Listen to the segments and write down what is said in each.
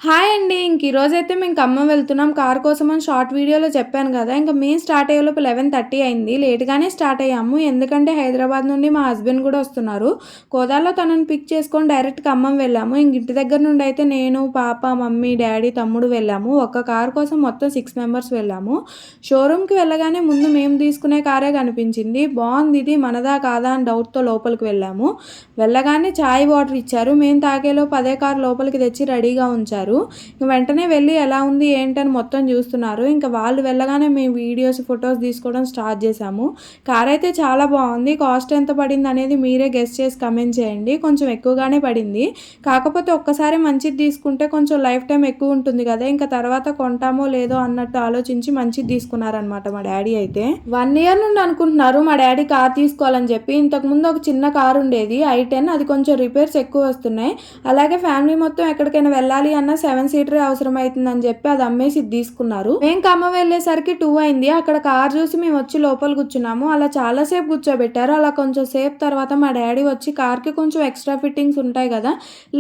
Hi అండి. ఈ రోజైతే మేము ఖమ్మం వెళ్తున్నాం. కారు కోసమని షార్ట్ వీడియోలో చెప్పాను గదా! మేము స్టార్ట్ అయ్యేలోపు 11:30 అయింది. లేట్‌గానే స్టార్ట్ అయ్యాము. ఎందుకంటే హైదరాబాద్ నుండి మా హస్బెండ్ గూడా వస్తున్నారు. కోదాడలో తనని పిక్ చేసుకొని డైరెక్ట్ ఖమ్మం వెళ్ళాము. ఇంటి దగ్గర నుండి అయితే నేను, పాప, మమ్మీ, డ్యాడీ, తమ్ముడు వెళ్ళాము. ఒక్క కారు కోసం మొత్తం 6 మెంబర్స్ వెళ్ళాము. షోరూమ్‌కి వెళ్ళగానే ముందు మేము తీసుకునే కారే కనిపించింది. బావుంది ఇది మనదా కాదా అని డౌట్‌తో లోపలికి వెళ్ళాము. వెళ్ళగానే చాయ్, వాటర్ ఇచ్చారు. మేము తాగేలోపు అదే కారు లోపలికి తెచ్చి రెడీగా ఉంచారు. వెంటనే వెళ్ళి ఎలా ఉంది ఏంటని మొత్తం చూస్తున్నారు. వాళ్ళు వెళ్ళగానే మేము వీడియోస్, ఫొటోస్ తీసుకోవడం స్టార్ట్ చేశాము. కార్ అయితే చాలా బాగుంది. కాస్ట్ ఎంత పడింది అనేది మీరే గెస్ చేసి కమెంట్ చేయండి. కొంచెం ఎక్కువగానే పడింది. కాకపోతే ఒక్కసారి మంచిది తీసుకుంటే కొంచెం లైఫ్ టైం ఎక్కువ ఉంటుంది కదా, తర్వాత కొంటామో లేదో అన్నట్టు ఆలోచించి మంచిది తీసుకున్నారనమాట మా డాడీ అయితే. 1 ఇయర్ నుండి అనుకుంటున్నారు మా డాడీ కార్ తీసుకోవాలని చెప్పి. ఇంతకుముందు ఒక చిన్న కార్ ఉండేది i10, అది కొంచెం రిపేర్స్ ఎక్కువ వస్తున్నాయి. అలాగే ఫ్యామిలీ మొత్తం ఎక్కడికైనా వెళ్ళాలి అన్న 7 సీటరే అవసరం అవుతుందని చెప్పి అది అమ్మేసి ఇది తీసుకున్నారు. మేము ఖమ్మం వెళ్ళేసరికి 2 అయింది. అక్కడ కార్ చూసి మేము వచ్చి లోపల కూర్చున్నాము. అలా చాలాసేపు కూర్చోబెట్టారు. అలా కొంచెం సేపు తర్వాత మా డాడీ వచ్చి కార్కి కొంచెం ఎక్స్ట్రా ఫిట్టింగ్స్ ఉంటాయి కదా,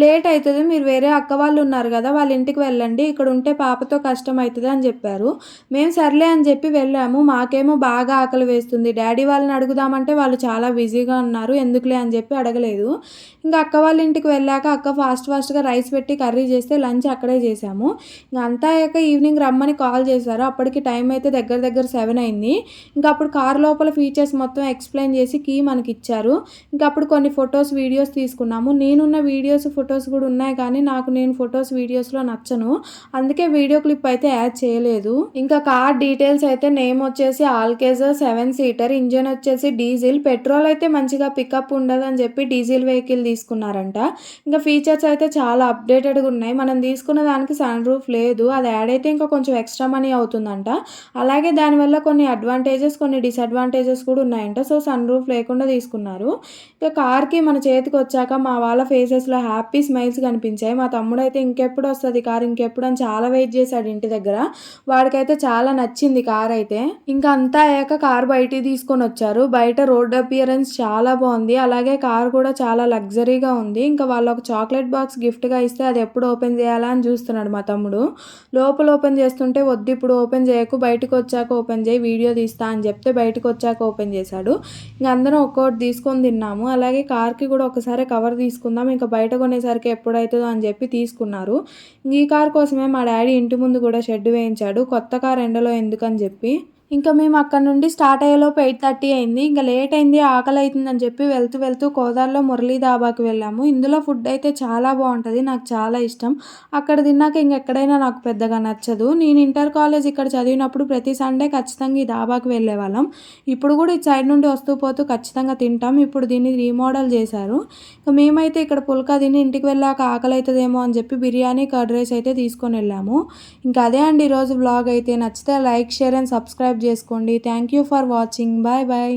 లేట్ అవుతుంది, మీరు వేరే అక్క వాళ్ళు ఉన్నారు కదా వాళ్ళ ఇంటికి వెళ్ళండి, ఇక్కడ ఉంటే పాపతో కష్టం అవుతుంది అని చెప్పారు. మేము సర్లే అని చెప్పి వెళ్ళాము. మాకేమో బాగా ఆకలి వేస్తుంది. డాడీ వాళ్ళని అడుగుదామంటే వాళ్ళు చాలా బిజీగా ఉన్నారు, ఎందుకులే అని చెప్పి అడగలేదు. అక్క వాళ్ళ ఇంటికి వెళ్ళాక అక్క ఫాస్ట్గా రైస్ పెట్టి కర్రీ చేస్తే లంచ్ అక్కడే చేసాము. అంతా అయ్యాక ఈవినింగ్ రమ్మని కాల్ చేశారు. అప్పటికి టైం అయితే దగ్గర 7 అయింది. అప్పుడు కార్ లోపల ఫీచర్స్ మొత్తం ఎక్స్ప్లెయిన్ చేసి కీ మనకి ఇచ్చారు. అప్పుడు కొన్ని ఫొటోస్, వీడియోస్ తీసుకున్నాము. నేనున్న వీడియోస్, ఫొటోస్ కూడా ఉన్నాయి కానీ నేను ఫొటోస్, వీడియోస్లో నచ్చను, అందుకే వీడియో క్లిప్ అయితే యాడ్ చేయలేదు. కార్ డీటెయిల్స్ అయితే నేమ్ వచ్చేసి ఆల్కేజర్ 7 సీటర్, ఇంజన్ వచ్చేసి డీజిల్, పెట్రోల్ అయితే మంచిగా పికప్ ఉండదు అని చెప్పి డీజిల్ వెహికల్ తీసుకున్నారంట. ఫీచర్స్ అయితే చాలా అప్డేటెడ్గా ఉన్నాయి. మనం తీసుకున్న దానికి సన్ రూఫ్ లేదు, అది యాడ్ అయితే కొంచెం ఎక్స్ట్రా మనీ అవుతుందంట. అలాగే దానివల్ల కొన్ని అడ్వాంటేజెస్, కొన్ని డిసడ్వాంటేజెస్ కూడా ఉన్నాయంట. సో సన్ రూఫ్ లేకుండా తీసుకున్నారు. కార్కి మన చేతికి వచ్చాక మా వాళ్ళ ఫేసెస్లో హ్యాపీ స్మైల్స్ కనిపించాయి. మా తమ్ముడు అయితే ఇంకెప్పుడు వస్తుంది కార్, ఇంకెప్పుడు అని చాలా వెయిట్ చేశాడు ఇంటి దగ్గర. వాడికైతే చాలా నచ్చింది కార్ అయితే. అంతా అయ్యాక కార్ బయటికి తీసుకొని వచ్చారు. బయట రోడ్ అపియరెన్స్ చాలా బాగుంది. అలాగే కార్ కూడా చాలా లగ్జరీగా ఉంది. వాళ్ళు ఒక చాక్లెట్ బాక్స్ గిఫ్ట్గా ఇస్తే అది ఎప్పుడు ఓపెన్ చేయాలా అని చూస్తున్నాడు మా తమ్ముడు. లోపల ఓపెన్ చేస్తుంటే వద్దు ఇప్పుడు ఓపెన్ చేయకు, బయటకు వచ్చాక ఓపెన్ చేయి, వీడియో తీస్తా అని చెప్తే బయటకు వచ్చాక ఓపెన్ చేశాడు. అందరం ఒక్కొక్కటి తీసుకొని తిన్నాము. అలాగే కార్కి కూడా ఒకసారి కవర్ తీసుకుందాం, బయట కొనేసరికి ఎప్పుడవుతుందో అని చెప్పి తీసుకున్నారు. ఈ కార్ కోసమే మా డాడీ ఇంటి ముందు కూడా షెడ్ వేయించాడు, కొత్త కార్ ఎండలో ఎందుకని చెప్పి. మేము అక్కడ నుండి స్టార్ట్ అయ్యేలోపు 8:30 అయింది. లేట్ అయింది, ఆకలి అవుతుందని చెప్పి వెళ్తూ మురళీ ధాబాకి వెళ్ళాము. ఇందులో ఫుడ్ అయితే చాలా బాగుంటుంది, నాకు చాలా ఇష్టం. అక్కడ తిన్నాక ఎక్కడైనా నాకు పెద్దగా నచ్చదు. నేను ఇంటర్ కాలేజ్ ఇక్కడ చదివినప్పుడు ప్రతి సండే ఖచ్చితంగా ఈ ధాబాకి వెళ్ళేవాళ్ళం. ఇప్పుడు కూడా ఈ సైడ్ నుండి వస్తూ పోతూ ఖచ్చితంగా తింటాం. ఇప్పుడు దీన్ని రీమోడల్ చేశారు. మేమైతే ఇక్కడ పుల్కా తిని ఇంటికి వెళ్ళాక ఆకలి అవుతుందేమో అని చెప్పి బిర్యానీ, కర్డ్ రైస్ అయితే తీసుకొని వెళ్ళాము. అదే అండి ఈరోజు వ్లాగ్ అయితే. నచ్చితే లైక్, షేర్ అండ్ సబ్స్క్రైబ్ చేసుకోండి. Thank you for watching. Bye bye.